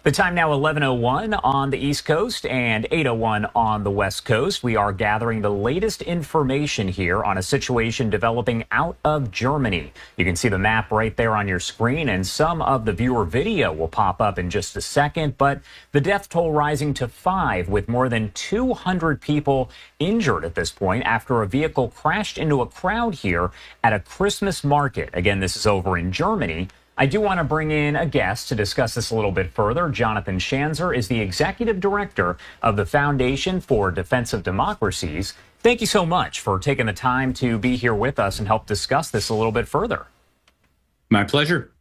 The time now 11:01 on the East Coast and 8:01 on the West Coast. We are gathering the latest information here on a situation developing out of Germany. You can see the map right there on your screen, and some of the viewer video will pop up in just a second. But the death toll rising to 5, with more than 200 people injured at this point after a vehicle crashed into a crowd here at a Christmas market. Again, this is over in Germany. I do want to bring in a guest to discuss this a little bit further. Jonathan Schanzer is the executive director of the Foundation for Defense of Democracies. Thank you so much for taking the time to be here with us and help discuss this a little bit further. My pleasure.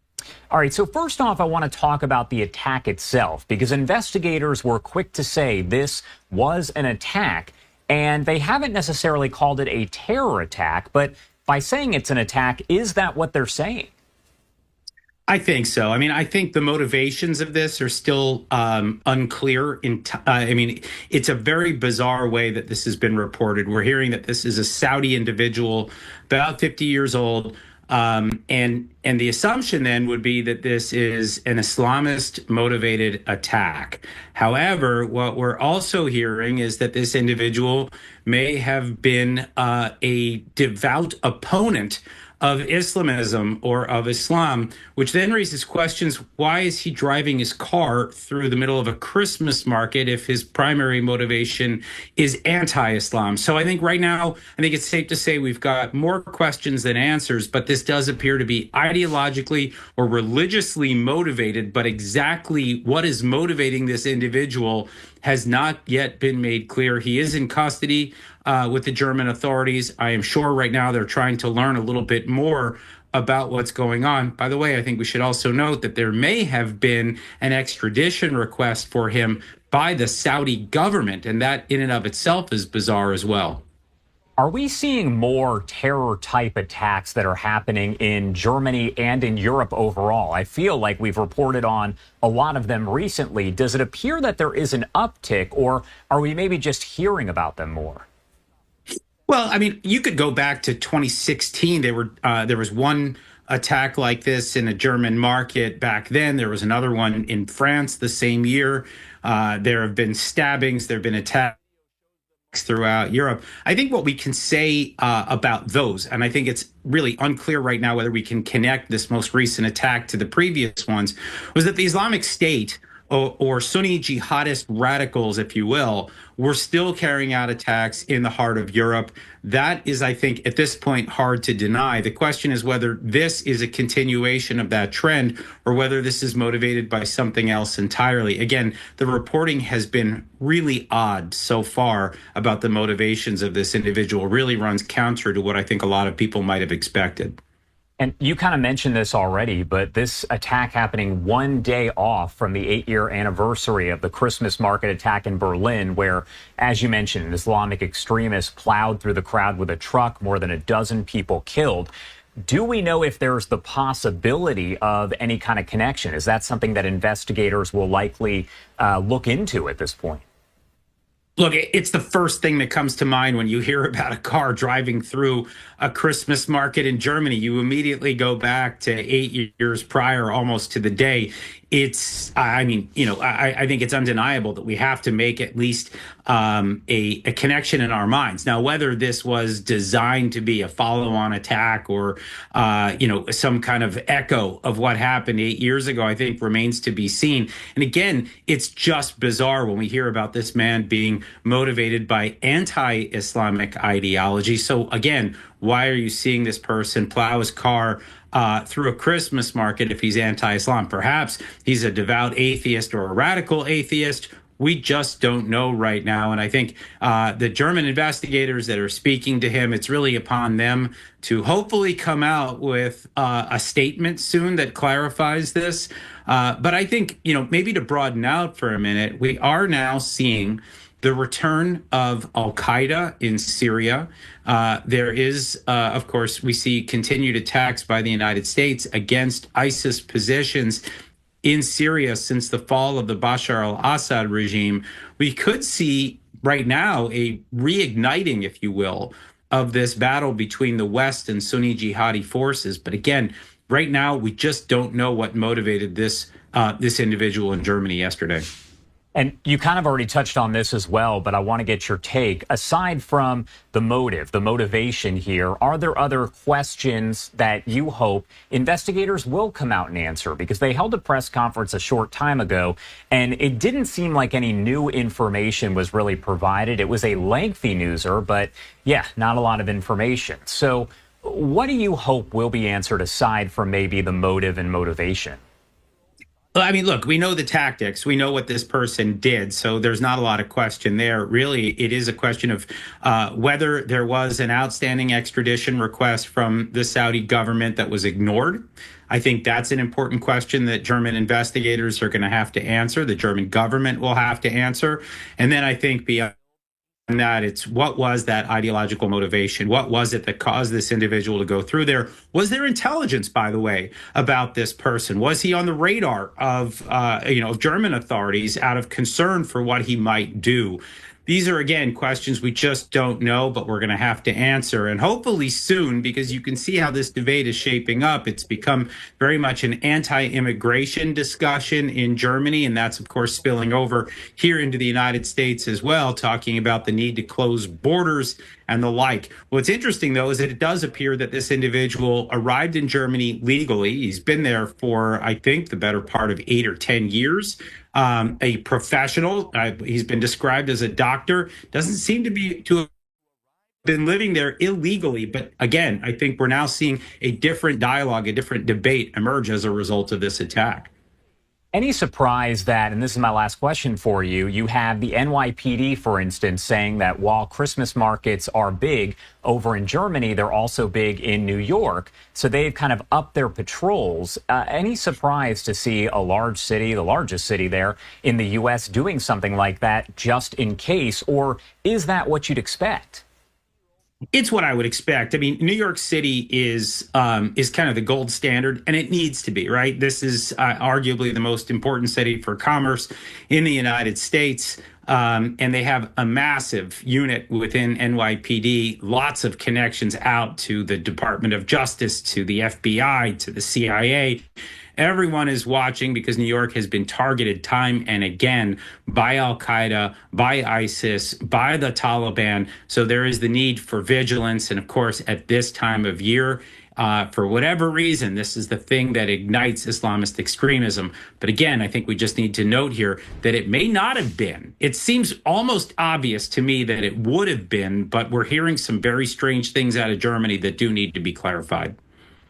All right, so first off, I want to talk about the attack itself, because investigators were quick to say this was an attack, and they haven't necessarily called it a terror attack, but by saying it's an attack, is that what they're saying? I think so. I mean, I think the motivations of this are still unclear. It's a very bizarre way that this has been reported. We're hearing that this is a Saudi individual, about 50 years old, and the assumption then would be that this is an Islamist motivated attack. However, what we're also hearing is that this individual may have been a devout opponent of Islamism or of Islam, which then raises questions. Why is he driving his car through the middle of a Christmas market if his primary motivation is anti-Islam? So I think right now, I think it's safe to say we've got more questions than answers, but this does appear to be ideologically or religiously motivated. But exactly what is motivating this individual has not yet been made clear. He is in custody with the German authorities. I am sure right now they're trying to learn a little bit more about what's going on. By the way, I think we should also note that there may have been an extradition request for him by the Saudi government, and that in and of itself is bizarre as well. Are we seeing more terror-type attacks that are happening in Germany and in Europe overall? I feel like we've reported on a lot of them recently. Does it appear that there is an uptick, or are we maybe just hearing about them more? Well, I mean, you could go back to 2016. There was one attack like this in a German market back then. There was another one in France the same year. There have been stabbings. There have been attacks throughout Europe. I think what we can say about those, and I think it's really unclear right now whether we can connect this most recent attack to the previous ones, was that the Islamic State or Sunni jihadist radicals, if you will, were still carrying out attacks in the heart of Europe. That is, I think, at this point, hard to deny. The question is whether this is a continuation of that trend or whether this is motivated by something else entirely. Again, the reporting has been really odd so far about the motivations of this individual. Really runs counter to what I think a lot of people might have expected. And you kind of mentioned this already, but this attack happening one day off from the 8-year anniversary of the Christmas market attack in Berlin, where, as you mentioned, an Islamic extremist plowed through the crowd with a truck, more than a dozen people killed. Do we know if there's the possibility of any kind of connection? Is that something that investigators will likely look into at this point? Look, it's the first thing that comes to mind when you hear about a car driving through a Christmas market in Germany. You immediately go back to 8 years prior, almost to the day. I think it's undeniable that we have to make at least a connection in our minds. Now, whether this was designed to be a follow-on attack or, some kind of echo of what happened 8 years ago, I think remains to be seen. And again, it's just bizarre when we hear about this man being motivated by anti-Islamic ideology. So again, why are you seeing this person plow his car through a Christmas market if he's anti-Islam? Perhaps he's a devout atheist or a radical atheist. We just don't know right now. And I think the German investigators that are speaking to him, it's really upon them to hopefully come out with a statement soon that clarifies this. But I think, maybe to broaden out for a minute, we are now seeing the return of al-Qaeda in Syria. There is, of course, we see continued attacks by the United States against ISIS positions in Syria since the fall of the Bashar al-Assad regime. We could see right now a reigniting, if you will, of this battle between the West and Sunni jihadi forces. But again, right now, we just don't know what motivated this individual in Germany yesterday. And you kind of already touched on this as well, but I want to get your take. Aside from the motive, the motivation here, are there other questions that you hope investigators will come out and answer? Because they held a press conference a short time ago, and it didn't seem like any new information was really provided. It was a lengthy newser, but yeah, not a lot of information. So what do you hope will be answered aside from maybe the motive and motivation? Well, I mean, look, we know the tactics. We know what this person did. So there's not a lot of question there. Really, it is a question of whether there was an outstanding extradition request from the Saudi government that was ignored. I think that's an important question that German investigators are going to have to answer. The German government will have to answer. And then I think beyond that, it's what was that ideological motivation? What was it that caused this individual to go through there? Was there intelligence, by the way, about this person? Was he on the radar of German authorities out of concern for what he might do? These are, again, questions we just don't know, but we're going to have to answer, and hopefully soon, because you can see how this debate is shaping up. It's become very much an anti-immigration discussion in Germany, and that's, of course, spilling over here into the United States as well, talking about the need to close borders and the like. What's interesting, though, is that it does appear that this individual arrived in Germany legally. He's been there for, I think, the better part of 8 or 10 years. A professional. He's been described as a doctor. Doesn't seem to have been living there illegally. But again, I think we're now seeing a different dialogue, a different debate emerge as a result of this attack. Any surprise that, and this is my last question for you, you have the NYPD, for instance, saying that while Christmas markets are big over in Germany, they're also big in New York. So they've kind of upped their patrols. Any surprise to see a large city, the largest city there in the U.S., doing something like that just in case? Or is that what you'd expect? It's what I would expect. I mean, New York City is kind of the gold standard, and it needs to be, right? This is arguably the most important city for commerce in the United States. And they have a massive unit within NYPD, lots of connections out to the Department of Justice, to the FBI, to the CIA. Everyone is watching because New York has been targeted time and again by Al-Qaeda, by ISIS, by the Taliban. So there is the need for vigilance. And of course, at this time of year, for whatever reason, this is the thing that ignites Islamist extremism. But again, I think we just need to note here that it may not have been. It seems almost obvious to me that it would have been, but we're hearing some very strange things out of Germany that do need to be clarified.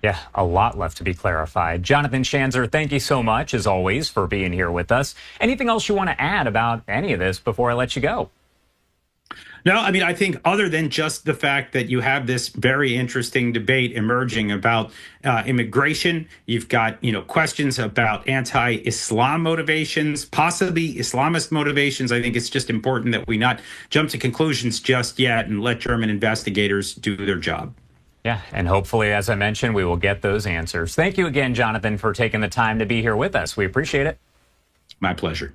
Yeah, a lot left to be clarified. Jonathan Schanzer, thank you so much, as always, for being here with us. Anything else you want to add about any of this before I let you go? No, I mean, I think other than just the fact that you have this very interesting debate emerging about immigration, you've got, questions about anti-Islam motivations, possibly Islamist motivations. I think it's just important that we not jump to conclusions just yet and let German investigators do their job. Yeah, and hopefully, as I mentioned, we will get those answers. Thank you again, Jonathan, for taking the time to be here with us. We appreciate it. My pleasure.